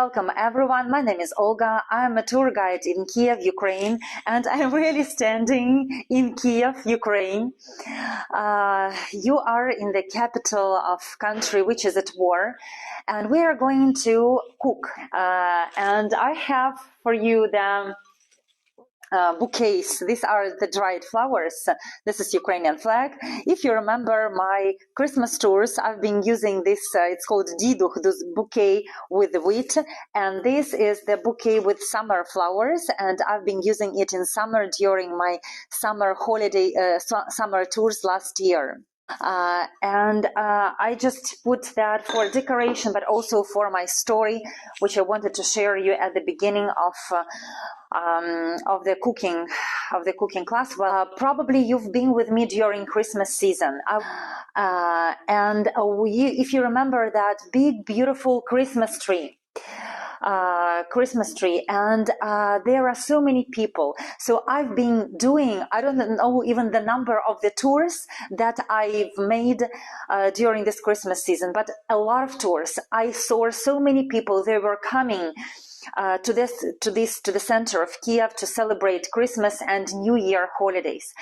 welcome everyone. My name is Olga. I'm a tour guide in Kyiv, Ukraine, and I'm really standing in Kyiv, Ukraine. You are in the capital of country which is at war, and we are going to cook. And I have for you the bouquets. These are the dried flowers. This is Ukrainian flag. If you remember my Christmas tours, I've been using this, it's called diduch, this bouquet with wheat, and this is the bouquet with summer flowers, and I've been using it in summer during my summer holiday, summer tours last year. I just put that for decoration, but also for my story, which I wanted to share you at the beginning of the cooking class. Well, probably you've been with me during Christmas season, if you remember that big, beautiful Christmas tree. And there are so many people, so I've been doing, I don't know even the number of the tours that I've made during this Christmas season, but a lot of tours. I saw so many people. They were coming to the center of Kyiv to celebrate Christmas and New Year holidays.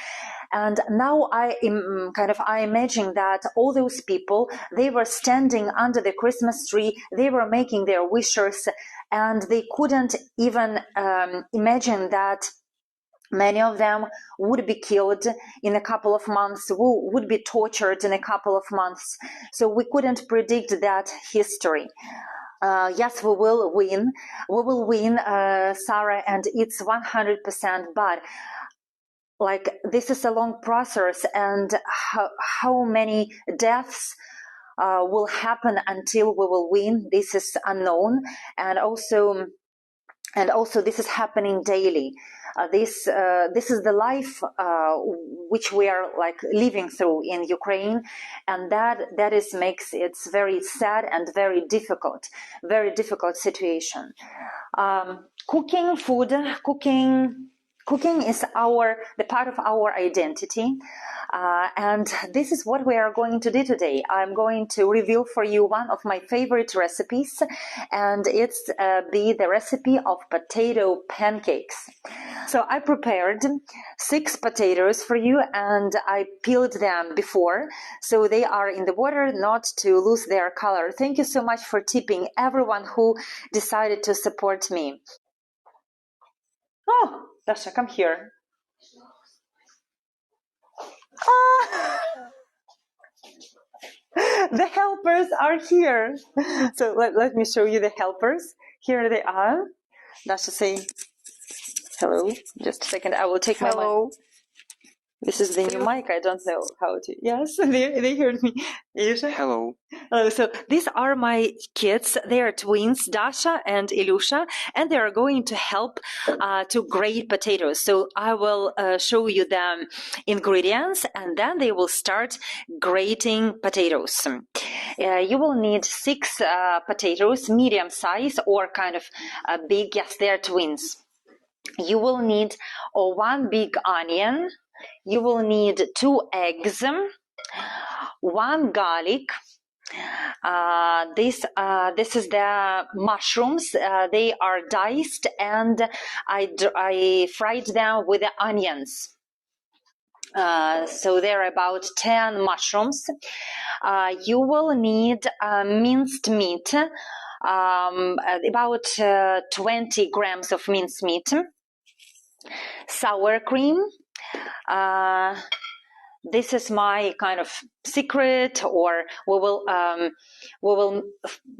And now I imagine that all those people, they were standing under the Christmas tree, they were making their wishes, and they couldn't even imagine that many of them would be killed in a couple of months, would be tortured in a couple of months. So we couldn't predict that history. Yes, we will win. We will win, Sarah, and it's 100%. But this is a long process, and how many deaths will happen until we will win? This is unknown, and also this is happening daily. This is the life which we are living through in Ukraine, and that makes it very sad and very difficult situation. Cooking is the part of our identity, and this is what we are going to do today. I'm going to reveal for you one of my favorite recipes, and it's the recipe of potato pancakes. So I prepared 6 potatoes for you, and I peeled them before, so they are in the water not to lose their color. Thank you so much for tipping everyone who decided to support me. Oh, Dasha, come here. The helpers are here. So let me show you the helpers. Here they are. Dasha, say hello. Just a second. I will take my mic. This is the new mic. I don't know how to. Yes, they heard me. Ilyusha? Hello. So these are my kids. They are twins, Dasha and Ilyusha, and they are going to help to grate potatoes. So I will show you the ingredients, and then they will start grating potatoes. You will need 6 potatoes, medium size or kind of big. Yes, they are twins. You will need 1 big onion. You will need 2 eggs, 1 garlic. This is the mushrooms. They are diced, and I fried them with the onions. So there are about 10 mushrooms. You will need minced meat, about 20 grams of minced meat, sour cream. This is my kind of secret, or we will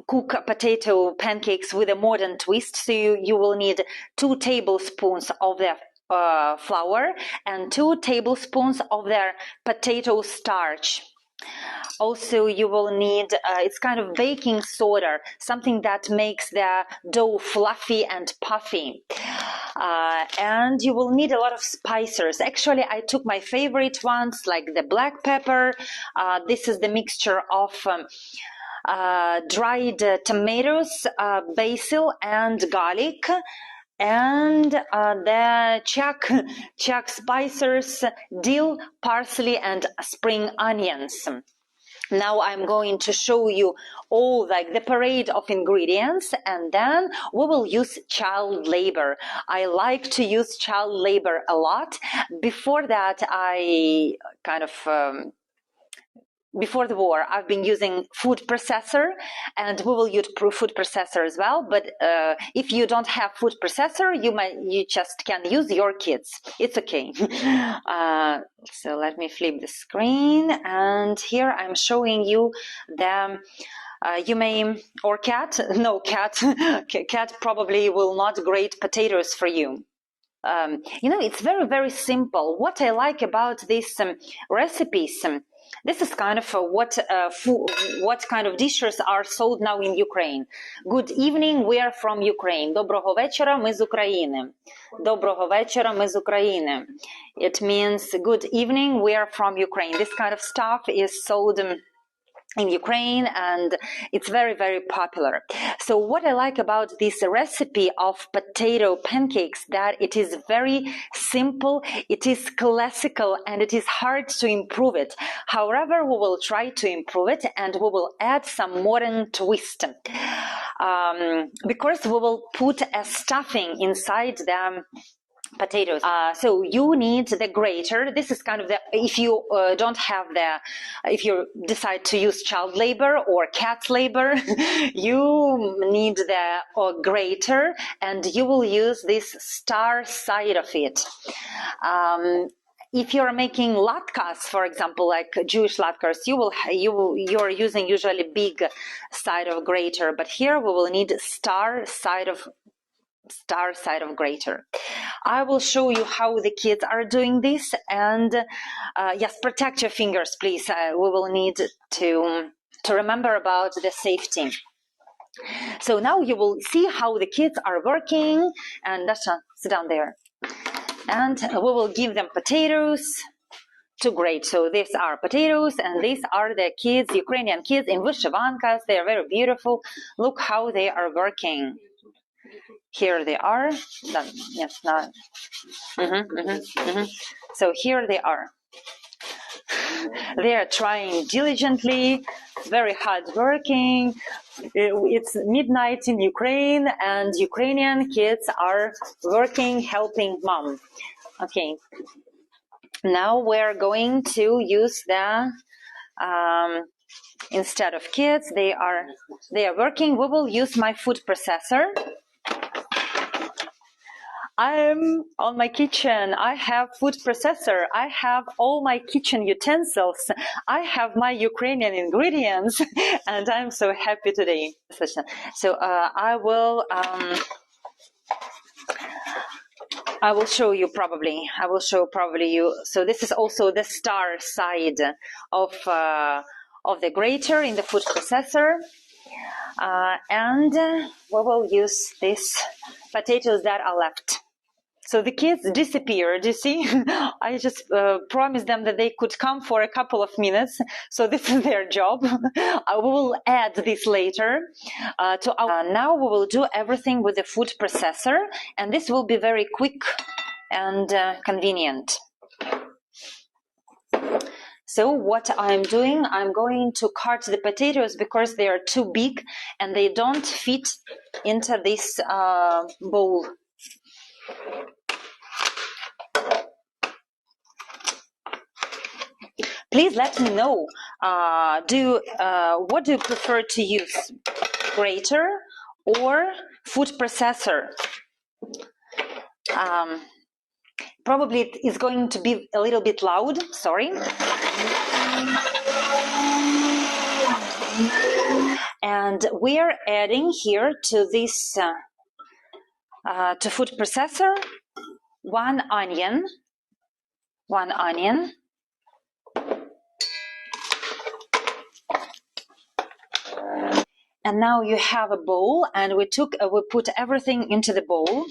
cook potato pancakes with a modern twist. So you will need 2 tablespoons of the flour and 2 tablespoons of their potato starch. Also, you will need, it's kind of baking soda, something that makes the dough fluffy and puffy. And you will need a lot of spices. Actually, I took my favorite ones, like the black pepper. This is the mixture of dried tomatoes, basil, and garlic. And the Czech spices, dill, parsley, and spring onions. Now I'm going to show you all like the parade of ingredients, and then we will use child labor. I like to use child labor a lot. Before that, I kind of before the war, I've been using food processor, and we will use food processor as well. But if you don't have food processor, you just can use your kids. It's okay. So let me flip the screen, and here I'm showing you the. You may, or cat, no cat, cat probably will not grate potatoes for you. It's very, very simple. What I like about these recipes, this is kind of what kind of dishes are sold now in Ukraine. Good evening, we are from Ukraine. Доброго вечора, ми з України. Доброго вечора, ми з України. It means good evening, we are from Ukraine. This kind of stuff is sold in Ukraine, and it's very, very popular. So what I like about this recipe of potato pancakes, that it is very simple, it is classical, and it is hard to improve it. However, we will try to improve it, and we will add some modern twist. Because we will put a stuffing inside the potatoes. So you need the grater. This is kind of the, if you don't have if you decide to use child labor or cat labor, you need the grater, and you will use this star side of it. If you're making latkes, for example, like Jewish latkes, you're using usually big side of grater, but here we will need star side of grater. I will show you how the kids are doing this, and yes, protect your fingers, please. We will need to remember about the safety. So now you will see how the kids are working, and Dasha, sit down there. And we will give them potatoes to grate. So these are potatoes, and these are the kids, Ukrainian kids in vyshyvankas. They are very beautiful. Look how they are working. Here they are. Yes, now. So here they are. They are trying diligently, very hard working. It's midnight in Ukraine, and Ukrainian kids are working, helping mom. Okay. Now we're going to use the instead of kids, they are working. We will use my food processor. I'm on my kitchen. I have food processor. I have all my kitchen utensils. I have my Ukrainian ingredients, and I'm so happy today. So I will show you probably. I will show probably you. So this is also the star side of the grater in the food processor. And we will use these potatoes that are left. So the kids disappeared, you see. I just promised them that they could come for a couple of minutes. So this is their job. I will add this later. Now we will do everything with the food processor, and this will be very quick and convenient. So what I'm doing, I'm going to cut the potatoes because they are too big and they don't fit into this bowl. Please let me know, what do you prefer to use, grater or food processor? Probably it is going to be a little bit loud, sorry. And we are adding here to this, to food processor, one onion. And now you have a bowl, and we put everything into the bowl.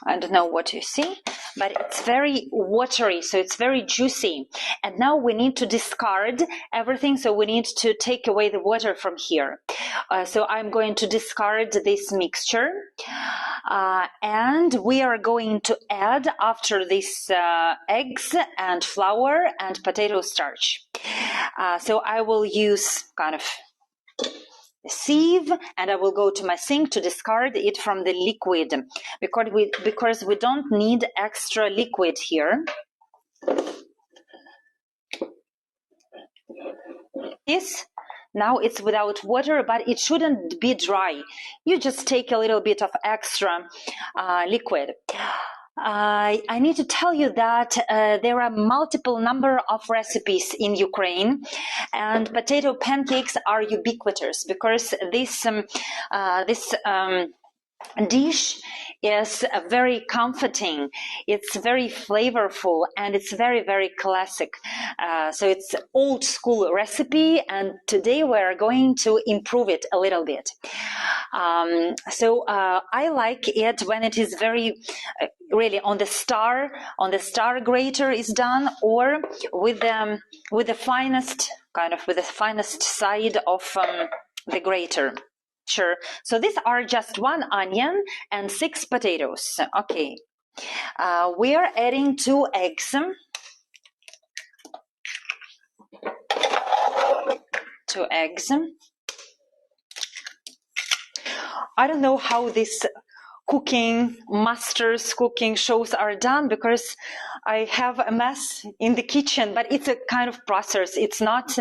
I don't know what you see, but it's very watery, so it's very juicy. And now we need to discard everything, so we need to take away the water from here. So I'm going to discard this mixture, and we are going to add after this eggs and flour and potato starch. So I will use kind of a sieve, and I will go to my sink to discard it from the liquid, because we don't need extra liquid here. This now it's without water, but it shouldn't be dry. You just take a little bit of extra liquid. I need to tell you that there are multiple number of recipes in Ukraine, and potato pancakes are ubiquitous because this dish is very comforting, it's very flavorful, and it's very, very classic. So it's old school recipe, and today we're going to improve it a little bit. So I like it when it is very really on the star grater is done, or with the finest side of the grater. Sure. So these are just 1 onion and 6 potatoes. Okay. We are adding 2 eggs. 2 eggs. I don't know how this masters cooking shows are done, because I have a mess in the kitchen, but it's a kind of process. It's not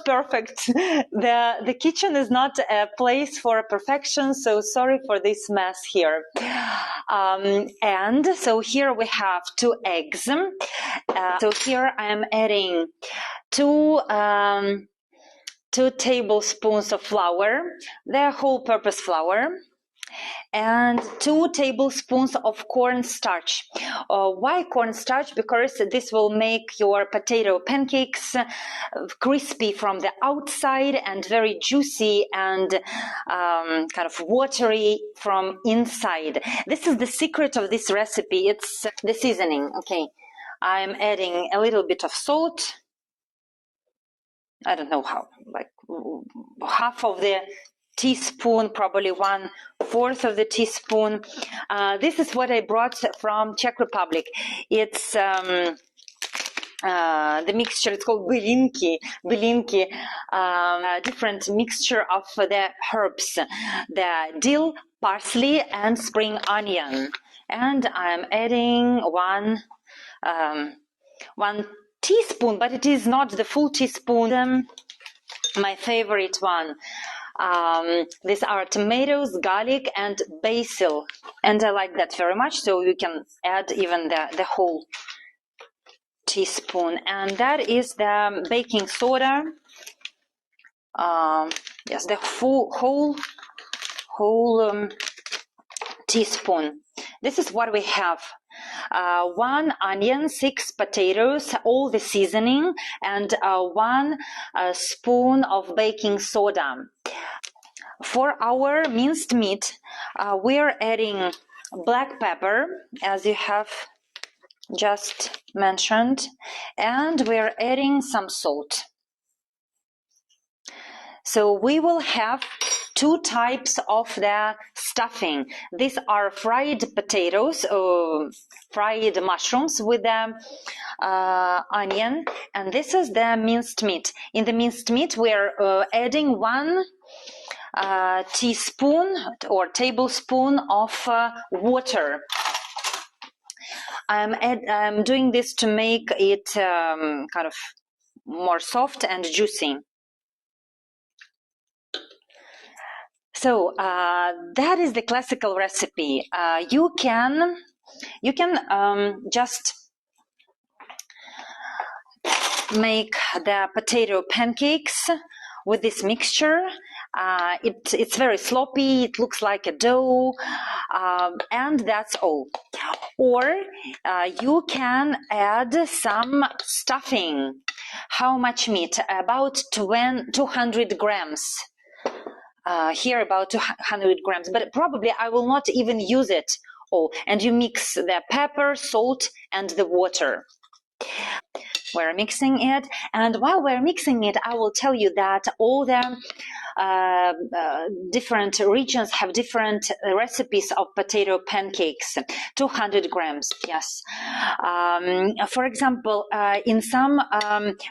perfect. The kitchen is not a place for perfection, so sorry for this mess here. And so here we have 2 eggs. So here I am adding 2 tablespoons of flour, the whole-purpose flour, and 2 tablespoons of cornstarch. Why cornstarch? Because this will make your potato pancakes crispy from the outside and very juicy and kind of watery from inside. This is the secret of this recipe. It's the seasoning. Okay, I'm adding a little bit of salt. I don't know how, like half of the teaspoon, probably 1/4 of the teaspoon. This is what I brought from Czech Republic. It's the mixture. It's called bylinky, different mixture of the herbs, the dill, parsley, and spring onion. And I'm adding one teaspoon, but it is not the full teaspoon. My favorite one. These are tomatoes, garlic, and basil, and I like that very much, so you can add even the whole teaspoon. And that is the baking soda. Yes, the whole teaspoon. This is what we have. 1 onion, 6 potatoes, all the seasoning, and 1 spoon of baking soda. For our minced meat, we're adding black pepper, as you have just mentioned, and we're adding some salt. So we will have 2 types of the stuffing. These are fried potatoes, fried mushrooms with the onion, and this is the minced meat. In the minced meat, we're adding 1 teaspoon or tablespoon of water. I'm doing this to make it kind of more soft and juicy. So that is the classical recipe. You can just make the potato pancakes with this mixture. It's very sloppy, it looks like a dough, and that's all. Or you can add some stuffing. How much meat? About 200 grams. Here about 200 grams, but probably I will not even use it all. And you mix the pepper, salt, and the water. we're mixing it. And while we're mixing it, I will tell you that all the different regions have different recipes of potato pancakes. 200 grams, yes. For example, in some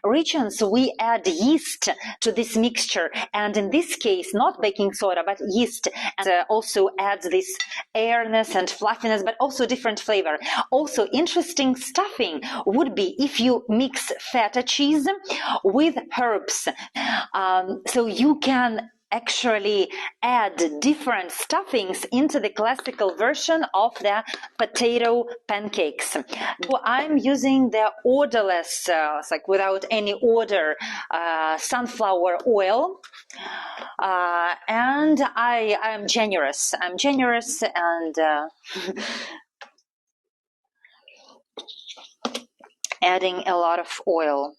regions we add yeast to this mixture, and in this case not baking soda but yeast, and also adds this airness and fluffiness, but also different flavor. Also interesting stuffing would be if you mix feta cheese with herbs. So you can actually add different stuffings into the classical version of the potato pancakes. So I'm using the odorless, like without any odor, sunflower oil, and I'm generous. I'm generous and adding a lot of oil.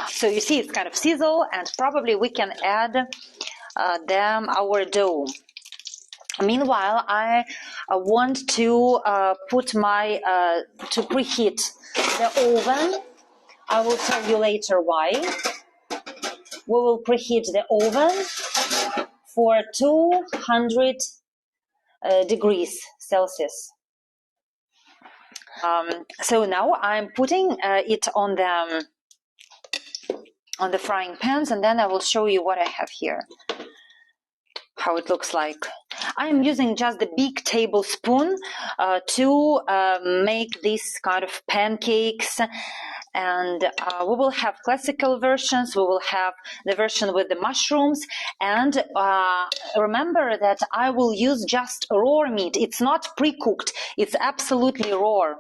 So you see it's kind of sizzle, and probably we can add our dough. Meanwhile, I want to put my to preheat the oven. I will tell you later why. We will preheat the oven for 200 degrees Celsius. So now I'm putting it on the frying pans, and then I will show you what I have here, how it looks like. I'm using just the big tablespoon to make this kind of pancakes, and we will have classical versions, we will have the version with the mushrooms, and remember that I will use just raw meat. It's not pre-cooked, it's absolutely raw.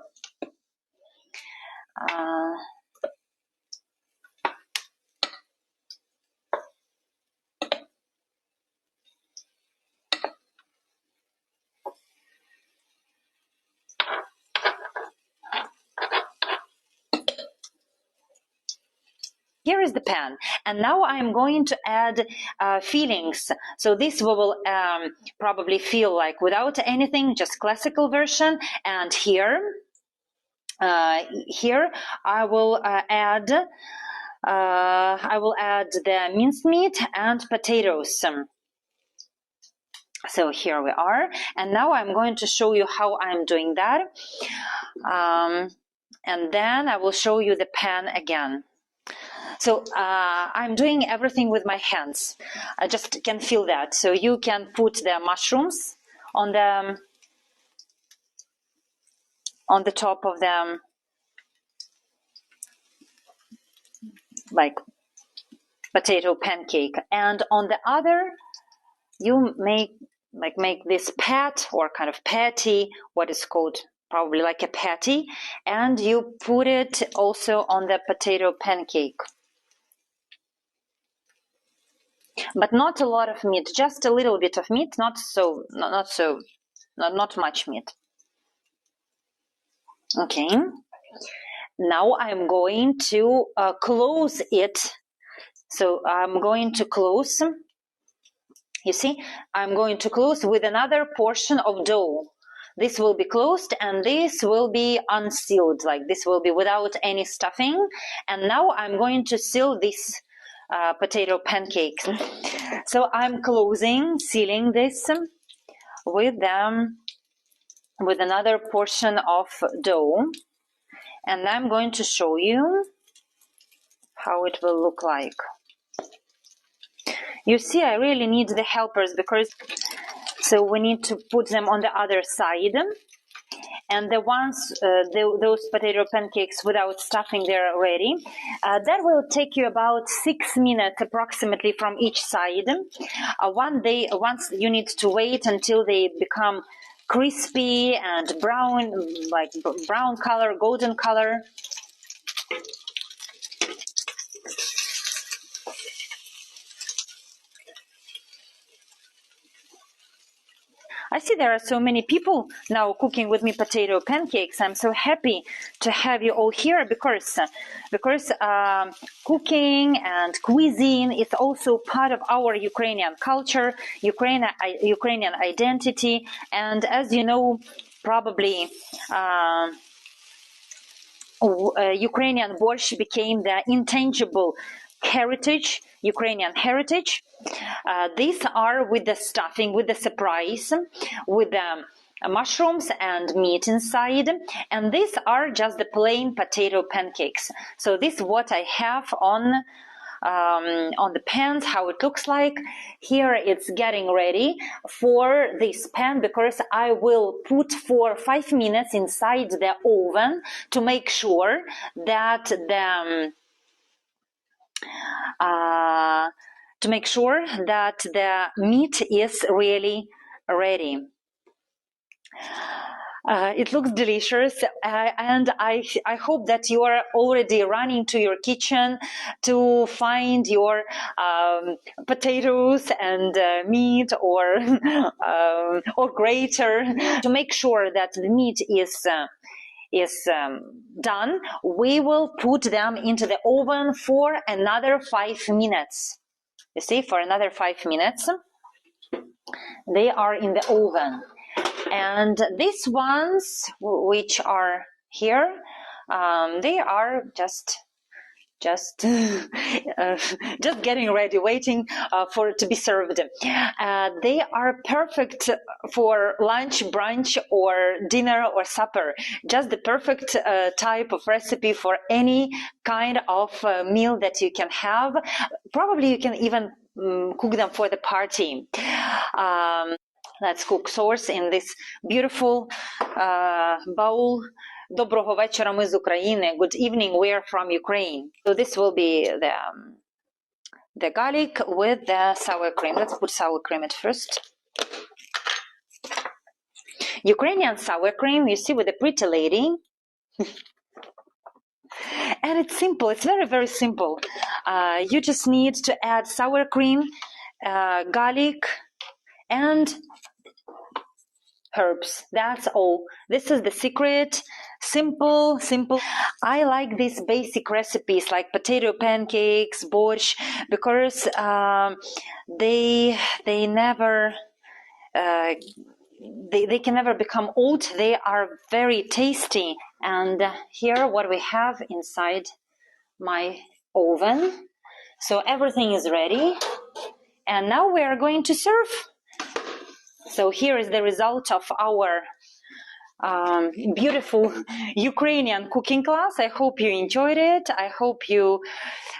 Here is the pan, and now I'm going to add fillings. So this we will probably fill like without anything, just classical version. And here I will add the minced meat and potatoes. So here we are, and now I'm going to show you how I'm doing that, and then I will show you the pan again. So I'm doing everything with my hands. I just can feel that. So you can put the mushrooms on the top of them, like potato pancake, and on the other you make this pat or kind of patty, what is called probably like a patty, and you put it also on the potato pancake. But not a lot of meat, just a little bit of meat, not much meat. Okay. Now I'm going to close it. So I'm going to close. You see, I'm going to close with another portion of dough. This will be closed, and this will be unsealed, like this will be without any stuffing. And now I'm going to seal this potato pancakes. So I'm sealing this with another portion of dough, and I'm going to show you how it will look like. You see, I really need the helpers so we need to put them on the other side. And the ones, those potato pancakes without stuffing, they're ready. That will take you about 6 minutes approximately from each side. Once you need to wait until they become crispy and brown, like brown color, golden color. I see there are so many people now cooking with me potato pancakes. I'm so happy to have you all here because cooking and cuisine is also part of our Ukrainian culture, Ukrainian identity. And as you know, probably Ukrainian borscht became the intangible heritage, Ukrainian heritage. These are with the stuffing, with the surprise, with the mushrooms and meat inside, and these are just the plain potato pancakes. So this is what I have on the pans, how it looks like. Here it's getting ready for this pan, because I will put for 5 minutes inside the oven to make sure that the meat is really ready. It looks delicious, and I hope that you are already running to your kitchen to find your potatoes and meat or grater to make sure that the meat is done. We will put them into the oven for another 5 minutes. You see, for another 5 minutes, they are in the oven. And these ones, which are here, they are just getting ready, waiting for it to be served. They are perfect for lunch, brunch, or dinner or supper. Just the perfect type of recipe for any kind of meal that you can have. Probably you can even cook them for the party. Let's cook sauce in this beautiful bowl. Доброго вечора, ми з України. Good evening, we're from Ukraine. So this will be the garlic with the sour cream. Let's put sour cream at first. Ukrainian sour cream, you see, with a pretty lady. And it's simple. It's very, very simple. You just need to add sour cream, garlic, and herbs. That's all. This is the secret. Simple. I like these basic recipes like potato pancakes, borscht, because they never they can never become old. They are very tasty. And here what we have inside my oven. So everything is ready, and now we are going to serve. So here is the result of our beautiful Ukrainian cooking class. I hope you enjoyed it. I hope you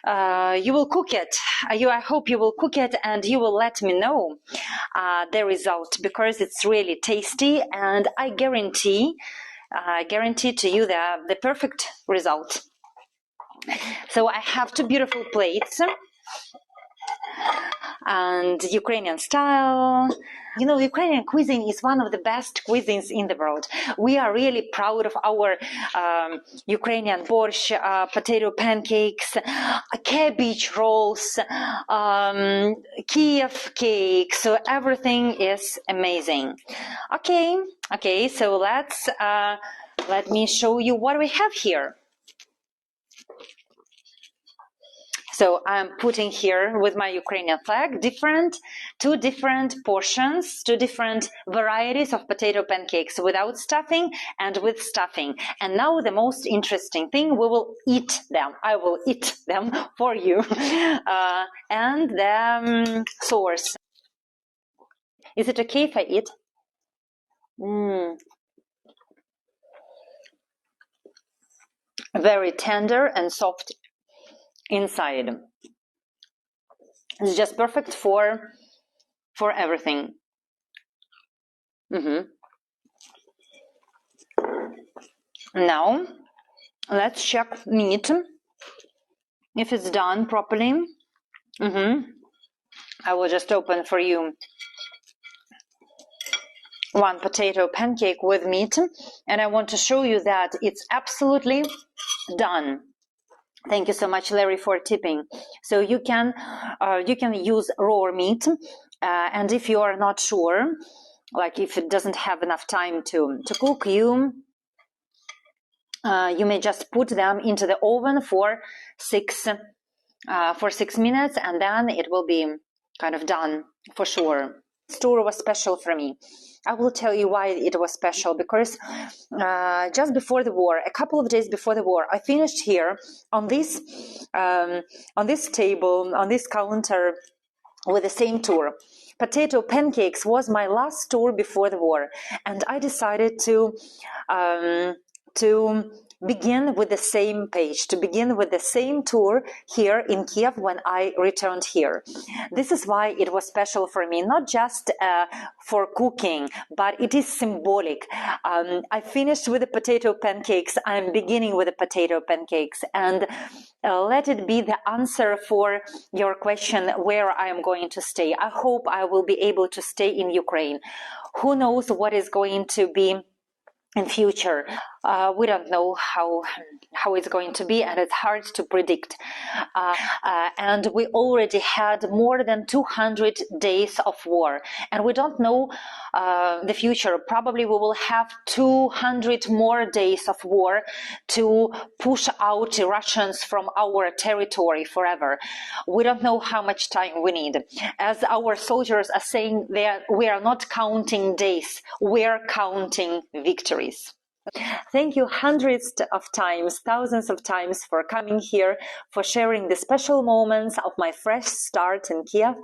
will cook it. I hope you will cook it, and you will let me know the result, because it's really tasty, and I guarantee to you the perfect result. So I have 2 beautiful plates, and Ukrainian style. You know, Ukrainian cuisine is one of the best cuisines in the world. We are really proud of our Ukrainian borscht, potato pancakes, cabbage rolls, Kyiv cake. So everything is amazing. Okay. So let me show you what we have here. So I'm putting here with my Ukrainian flag 2 different portions, 2 different varieties of potato pancakes, without stuffing and with stuffing. And now the most interesting thing, we will eat them. I will eat them for you. And the sauce. Is it okay if I eat? Very tender and soft inside. It's just perfect for everything. Now let's check meat, if it's done properly. I will just open for you 1 potato pancake with meat, and I want to show you that it's absolutely done. Thank you so much, Larry, for tipping. So you can use raw meat, and if you are not sure, like if it doesn't have enough time to cook, you may just put them into the oven for 6 minutes, and then it will be kind of done for sure. tour was special for me. I will tell you why it was special, because just before the war, a couple of days before the war, I finished here on this table, on this counter, with the same tour. Potato Pancakes was my last tour before the war, and I decided to begin with the same page, to begin with the same tour here in Kiev when I returned here. This is why it was special for me, not just for cooking, but it is symbolic. I finished with the potato pancakes. I'm beginning with the potato pancakes, and let it be the answer for your question where I am going to stay. I hope I will be able to stay in Ukraine. Who knows what is going to be in future. We don't know how it's going to be, and it's hard to predict. And we already had more than 200 days of war, and we don't know the future. Probably we will have 200 more days of war to push out the Russians from our territory forever. We don't know how much time we need. As our soldiers are saying, we are not counting days, we are counting victories. Thank you hundreds of times, thousands of times for coming here, for sharing the special moments of my fresh start in Kiev.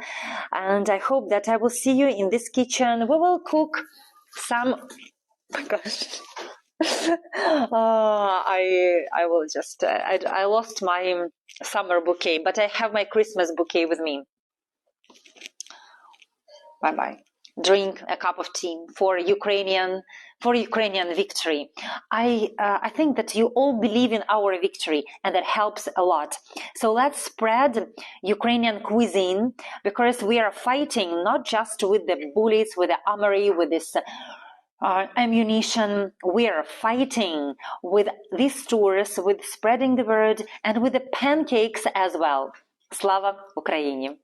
And I hope that I will see you in this kitchen. We will cook some... Oh my gosh. I will just... I lost my summer bouquet, but I have my Christmas bouquet with me. Bye-bye. Drink a cup of tea for Ukrainian victory. I think that you all believe in our victory, and that helps a lot. So let's spread Ukrainian cuisine, because we are fighting not just with the bullets, with the armory, with this ammunition. We are fighting with these tours, with spreading the word, and with the pancakes as well. Slava Ukraini!